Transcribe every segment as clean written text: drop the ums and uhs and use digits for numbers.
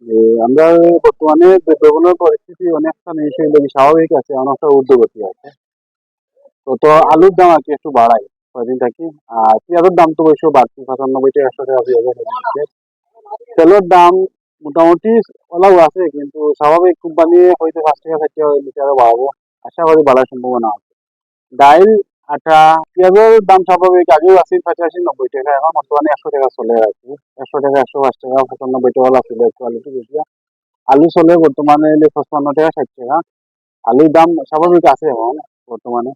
যে আমরা বর্তমানে দ্রব্যমূল্যের পরিস্থিতি অনেকটা নিশ্চয়ই লাগি স্বাভাবিক আছে, অনেকটা ঊর্ধ্বগতি আছে। তো আলুর দাম আর কি একটু বাড়াই কয়দিন থাকি। আর পেঁয়াজের দাম তো অবশ্য বাড়তি, 95 থেকে 100 টাকা পেঁয়াজ হচ্ছে। তেলের দাম মোটামুটি ওলাও আছে, কিন্তু স্বাভাবিক কোম্পানি হয়তো 5 টাকা 4 টাকা লিটারে বাড়াবো, আশা করি বাড়ার সম্ভাবনা আছে। ডাইল, আটা, পেঁয়াজের দাম স্বাভাবিক আগেও আছে 85 90 টাকা, এখন বর্তমানে 100 টাকা চলে আর কি। 100 টাকা 105 টাকা 95 টাকা ছিল কোয়ালিটি বেশি। আলু চলে বর্তমানে 55 টাকা 60 টাকা। আলুর দাম স্বাভাবিক আছে এখন বর্তমানে।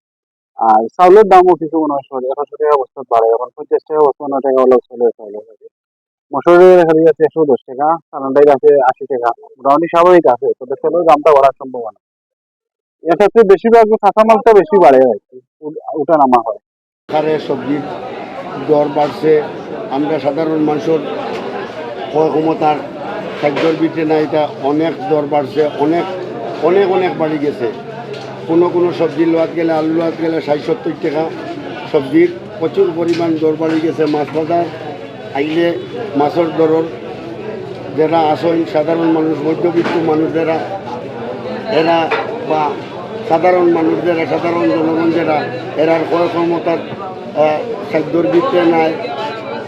আর চাউলের দামও কিছু মনে হয় 100 টাকা বস্তা বাড়ে, এখন 50 টাকা 55 টাকা হলো চলে চাউলের আর কি। মসুরের হারি আছে 110 টাকা, চালান ডাইল আছে 80 টাকা। মোটামুটি স্বাভাবিক আছে, তবে তেলের দামটা বাড়ার সম্ভাবনা। এক্ষেত্রে বেশিরভাগ কাঁচামালটা বেশি বাড়ে আর কি, উঠানামা হয়। আকারে সবজির দর বাড়ছে। আমরা সাধারণ মানুষের ক্রয় ক্ষমতার খাদ্যর ভিতরে না, এটা অনেক দর বাড়ছে, অনেক অনেক অনেক বাড়ি গেছে। কোনো কোনো সবজি লোয়াত গেলে, আলু লোয়াত গেলে 60 70 টাকা। সবজির প্রচুর পরিমাণ দর বাড়ি গেছে। মাছ বাজার আইলে মাছের দরের যারা আসেন সাধারণ মানুষ, মধ্যবিত্ত মানুষ যারা, এরা বা সাধারণ মানুষ যারা, সাধারণ জনগণ যারা, এরার ক্রয় ক্ষমতার খাদ্যর ভিতরে নাই।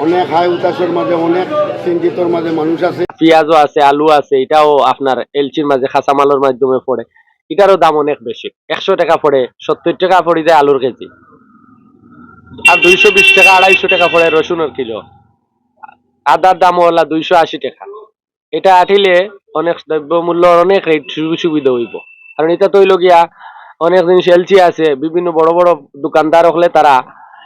অনেক হাই উতাসের মাঝে, অনেক চিন্তিতর মাঝে মানুষ আছে। পেঁয়াজও আছে, আলু আছে, এটাও আপনার এলচির মাঝে কাঁচামালের মাধ্যমে পড়ে। এটারও দাম অনেক বেশি, 100 টাকা পড়ে, 70 টাকা পড়ে যায় আলুর কেজি। আর 220 টাকা 250 টাকা পড়ে রসুনের কিলো। আদার দাম হলা 280 টাকা। এটা আঠিলে অনেক দ্রব্যমূল্য অনেক রেট সুবিধা হইব। কারণ এটা তো হইল গিয়া অনেক জিনিস এলচি আছে, বিভিন্ন বড় বড় দোকানদার হলে তারা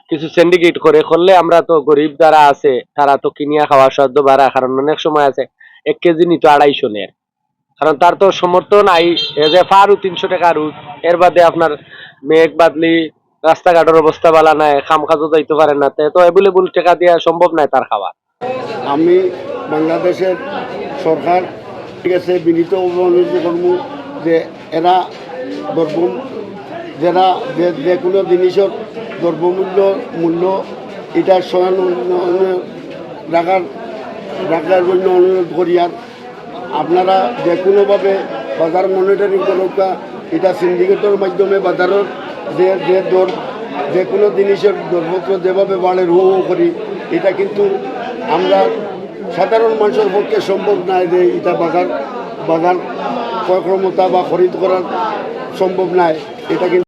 কিছু সিন্ডিকেট করে করলে, আমরা তো গরিব যারা আছে তারা তো কিনিয়া খাওয়ার সাধ্য বাড়া, কারণ অনেক সময় আছে 1 কেজি নিত 250 নেয়, কারণ তার তো সমর্থন নাই। যে ফারু 300 টাকা রুট, এর বাদে আপনার মেঘ বাদলি, রাস্তাঘাটের অবস্থা ভালো নাই, খাম কাজও যাইতে পারে না, তো অ্যাভেলেবল টাকা দেওয়া সম্ভব নাই তার খাওয়া। আমি বাংলাদেশের সরকার ঠিক আছে বিনীত অনুরোধ করব যে এরা দ্রব্য, যারা যে কোনো জিনিসের দ্রব্যমূল্য মূল্য এটা স্বয়ং রাখার রাখার জন্য অনুরোধ করি। আর আপনারা যে কোনোভাবে বাজার মনিটরিং করুকা, এটা সিন্ডিকেটের মাধ্যমে বাজারের যে দর, যে কোনো জিনিসের দরপত্র যেভাবে বাড়ে হু হু করি, এটা কিন্তু আমরা সাধারণ মানুষের পক্ষে সম্ভব নয় যে এটা বাজার বাজার ক্রয় ক্ষমতা বা খরিদ করার সম্ভব নয়। এটা কিন্তু